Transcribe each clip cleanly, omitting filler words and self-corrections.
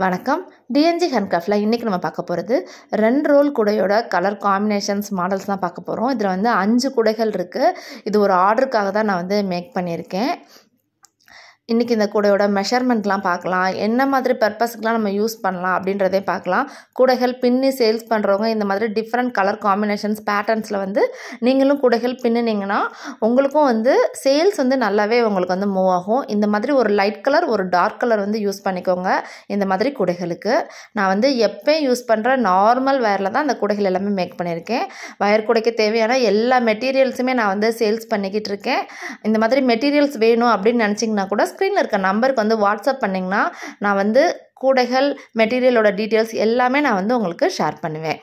வணக்கம். டிஎன்ஜி ஹேண்ட்கிராஃப்டில் இன்றைக்கி நம்ம பார்க்க போகிறது 2 ரோல் குடையோட கலர் காம்பினேஷன்ஸ் மாடல்ஸ் தான் பார்க்க போகிறோம். இதில் வந்து 5 குடைகள் இருக்குது. இது ஒரு ஆர்டருக்காக தான் நான் வந்து மேக் பண்ணியிருக்கேன். இன்றைக்கி இந்த கூடையோட மெஷர்மெண்ட்லாம் பார்க்கலாம், என்ன மாதிரி பர்பஸ்க்குலாம் நம்ம யூஸ் பண்ணலாம் அப்படின்றதே பார்க்கலாம். கூடைகள் பின்னி சேல்ஸ் பண்ணுறவங்க இந்த மாதிரி டிஃப்ரெண்ட் கலர் காம்பினேஷன்ஸ் பேட்டர்ன்ஸில் வந்து நீங்களும் கூடைகள் பின்னினீங்கன்னா உங்களுக்கும் வந்து சேல்ஸ் வந்து நல்லாவே உங்களுக்கு வந்து மூவ் ஆகும். இந்த மாதிரி ஒரு லைட் கலர் ஒரு டார்க் கலர் வந்து யூஸ் பண்ணிக்கோங்க. இந்த மாதிரி கூடைகளுக்கு நான் வந்து எப்போயும் யூஸ் பண்ணுற நார்மல் வயரில் தான் அந்த கூடைகள் எல்லாமே மேக் பண்ணியிருக்கேன். வயர் கூடைக்கு தேவையான எல்லா மெட்டீரியல்ஸுமே நான் வந்து சேல்ஸ் பண்ணிக்கிட்டு இருக்கேன். இந்த மாதிரி மெட்டீரியல்ஸ் வேணும் அப்படின்னு நினச்சிங்கன்னா கூட ஸ்க்ரீனில் இருக்க நம்பருக்கு வந்து வாட்ஸ்அப் பண்ணிங்கன்னா நான் வந்து கூடைகள் மெட்டீரியலோட டீட்டெயில்ஸ் எல்லாமே நான் வந்து உங்களுக்கு ஷேர் பண்ணுவேன்.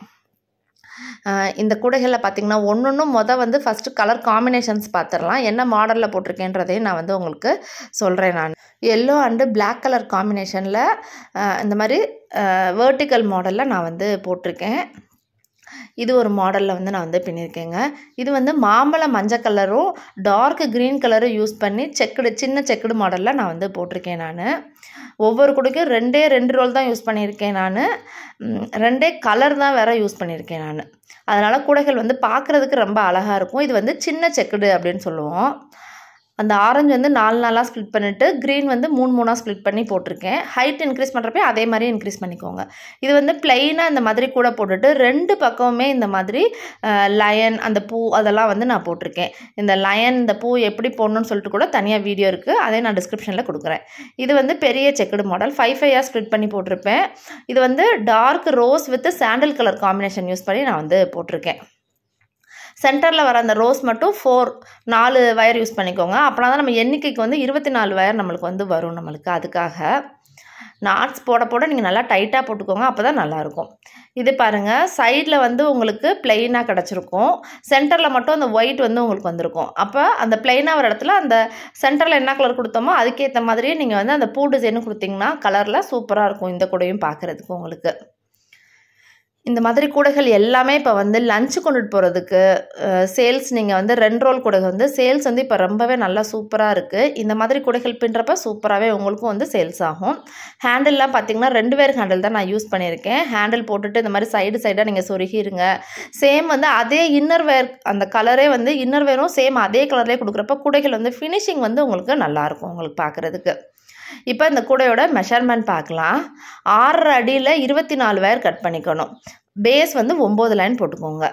இந்த கூடைகளில் பார்த்திங்கன்னா ஒன்றும் வந்து ஃபஸ்ட்டு கலர் காம்பினேஷன்ஸ் பார்த்துடலாம். என்ன மாடலில் போட்டிருக்கேன்றதையும் நான் வந்து உங்களுக்கு சொல்கிறேன். நான் எல்லோ அண்டு பிளாக் கலர் காம்பினேஷனில் இந்த மாதிரி வேர்ட்டிக்கல் மாடலில் நான் வந்து போட்டிருக்கேன். இது ஒரு மாடலில் வந்து நான் வந்து பின்னியிருக்கேங்க. இது வந்து மாம்பழ மஞ்சள் கலரும் டார்க் க்ரீன் கலரும் யூஸ் பண்ணி சின்ன செக்குடு மாடலில் நான் வந்து போட்டிருக்கேன். நான் ஒவ்வொரு கூடைக்கும் 2 ரோல் தான் யூஸ் பண்ணியிருக்கேன். நான் 2 கலர் தான் வேறு யூஸ் பண்ணியிருக்கேன். நான் அதனால் கூடைகள் வந்து பார்க்குறதுக்கு ரொம்ப அழகாக இருக்கும். இது வந்து சின்ன செக்குடு அப்படின்னு சொல்லுவோம். அந்த ஆரஞ்சு வந்து 4 ஸ்ப்ளிட் பண்ணிவிட்டு க்ரீன் வந்து 3 ஸ்ப்ளிட் பண்ணி போட்டிருக்கேன். ஹைட் இன்க்ரீஸ் பண்ணுறப்ப அதே மாதிரி இன்க்ரீஸ் பண்ணிக்கோங்க. இது வந்து ப்ளைனாக இந்த மாதிரி கூட போட்டுட்டு 2 பக்கமுமே இந்த மாதிரி லயன் அந்த பூ அதெல்லாம் வந்து நான் போட்டிருக்கேன். இந்த லயன் இந்த பூ எப்படி போடணும்னு சொல்லிட்டு கூட தனியாக வீடியோ இருக்குது, அதை நான் டிஸ்கிரிப்ஷனில் கொடுக்குறேன். இது வந்து பெரிய செக்குடு மாடல் 5 ஸ்ப்ளிட் பண்ணி போட்டிருப்பேன். இது வந்து dark rose with sandal colour combination use பண்ணி நான் வந்து போட்டிருக்கேன். சென்டரில் வர அந்த ரோஸ் மட்டும் 4 வயர் யூஸ் பண்ணிக்கோங்க. அப்படின்னா தான் நம்ம எண்ணிக்கைக்கு வந்து 24 வயர் நம்மளுக்கு வந்து வரும். நம்மளுக்கு அதுக்காக நாட்ஸ் போட நீங்கள் நல்லா டைட்டாக போட்டுக்கோங்க, அப்போ தான் நல்லாயிருக்கும். இது பாருங்கள், சைடில் வந்து உங்களுக்கு ப்ளெயினாக கிடச்சிருக்கும், சென்டரில் மட்டும் அந்த ஒயிட் வந்து உங்களுக்கு வந்திருக்கும். அப்போ அந்த ப்ளெயினாக வர இடத்துல அந்த சென்டரில் என்ன கலர் கொடுத்தோமோ அதுக்கேற்ற மாதிரியே நீங்கள் வந்து அந்த பூ டிசைனும் கொடுத்தீங்கன்னா கலரில் சூப்பராக இருக்கும் இந்த கூடையும் பார்க்குறதுக்கு உங்களுக்கு. இந்த மாதிரி கூடைகள் எல்லாமே இப்போ வந்து லஞ்சு கொண்டுட்டு போகிறதுக்கு சேல்ஸ் நீங்கள் வந்து 2 ரோல் கூடைகள் வந்து சேல்ஸ் வந்து இப்போ ரொம்பவே நல்லா சூப்பராக இருக்குது. இந்த மாதிரி கூடைகள் பின்னுறப்ப சூப்பராகவே உங்களுக்கும் வந்து சேல்ஸ் ஆகும். ஹேண்டில்லாம் பார்த்திங்கன்னா 2 வேர் ஹேண்டில் தான் நான் யூஸ் பண்ணியிருக்கேன். ஹேண்டில் போட்டுட்டு இந்த மாதிரி சைடாக நீங்கள் சொருகிருங்க. சேம் வந்து அதே இன்னர் வேர் அந்த கலரே வந்து இன்னர் வேரும் சேம் அதே கலர்லேயே கொடுக்குறப்ப கூடைகள் வந்து ஃபினிஷிங் வந்து உங்களுக்கு நல்லாயிருக்கும் உங்களுக்கு பார்க்குறதுக்கு. இப்போ இந்த கூடையோட மெஷர்மெண்ட் பார்க்கலாம். 6 அடியில் 24 வயர் கட் பண்ணிக்கணும். பேஸ் வந்து 9 லைன் போட்டுக்கோங்க.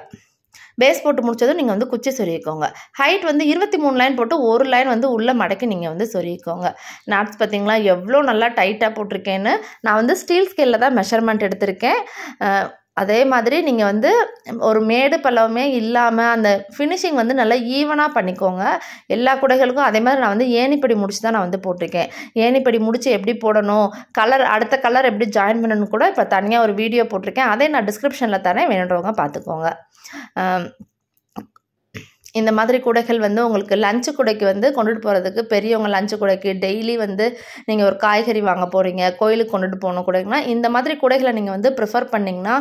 பேஸ் போட்டு முடிச்சதும் நீங்கள் வந்து குச்சி சொருகிக்கோங்க. ஹைட் வந்து 23 லைன் போட்டு 1 லைன் வந்து உள்ளே மடக்கி நீங்கள் வந்து சொருகிக்கோங்க. நாட்ஸ் பார்த்திங்களா எவ்வளோ நல்லா டைட்டாக போட்டிருக்கேன்னு. நான் வந்து ஸ்டீல் ஸ்கேலில் தான் மெஷர்மெண்ட் எடுத்திருக்கேன். அதே மாதிரி நீங்கள் வந்து ஒரு மேடு பள்ளமே இல்லாமல் அந்த ஃபினிஷிங் வந்து நல்லா ஈவனாக பண்ணிக்கோங்க. எல்லா கூடைகளுக்கும் அதே மாதிரி நான் வந்து ஏணிப்படி முடிச்சு தான் நான் வந்து போட்டிருக்கேன். ஏணிப்படி முடித்து எப்படி போடணும், அடுத்த கலர் எப்படி ஜாயின் பண்ணணும்னு கூட இப்போ தனியாக ஒரு வீடியோ போட்டிருக்கேன். அதே நான் டிஸ்கிரிப்ஷனில் தரேன், வேணுன்றவங்க பார்த்துக்கோங்க. இந்த மாதிரி கூடைகள் வந்து உங்களுக்கு லஞ்சு கூடைக்கு வந்து கொண்டுட்டு போகிறதுக்கு, பெரியவங்க லஞ்சு கூடைக்கு டெய்லி வந்து நீங்கள் ஒரு காய்கறி வாங்க போகிறீங்க, கோயிலுக்கு கொண்டுட்டு போகணும் கூடைக்குன்னா இந்த மாதிரி கூடைகளை நீங்கள் வந்து ப்ரிஃபர் பண்ணிங்கன்னா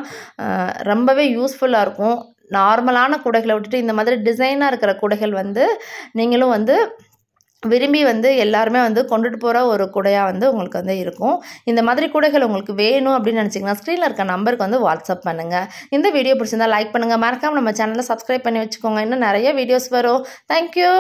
ரொம்பவே யூஸ்ஃபுல்லாக இருக்கும். நார்மலான கூடைகளை விட்டுட்டு இந்த மாதிரி டிசைனாக இருக்கிற கூடைகள் வந்து நீங்களும் வந்து விரும்பி வந்து எல்லாருமே வந்து கொண்டுட்டு போகிற ஒரு கூடையாக வந்து உங்களுக்கு வந்து இருக்கும். இந்த மாதிரி கூடைகள் உங்களுக்கு வேணும் அப்படின்னு நினச்சிங்கன்னா ஸ்க்ரீனில் இருக்க நம்பருக்கு வந்து வாட்ஸ்அப் பண்ணுங்கள். இந்த வீடியோ பிடிச்சிருந்தால் லைக் பண்ணுங்கள், மறக்காமல் நம்ம சேனலை சப்ஸ்கிரைப் பண்ணி வச்சுக்கோங்க. இன்னும் நிறைய வீடியோஸ் வரும். தேங்க்யூ.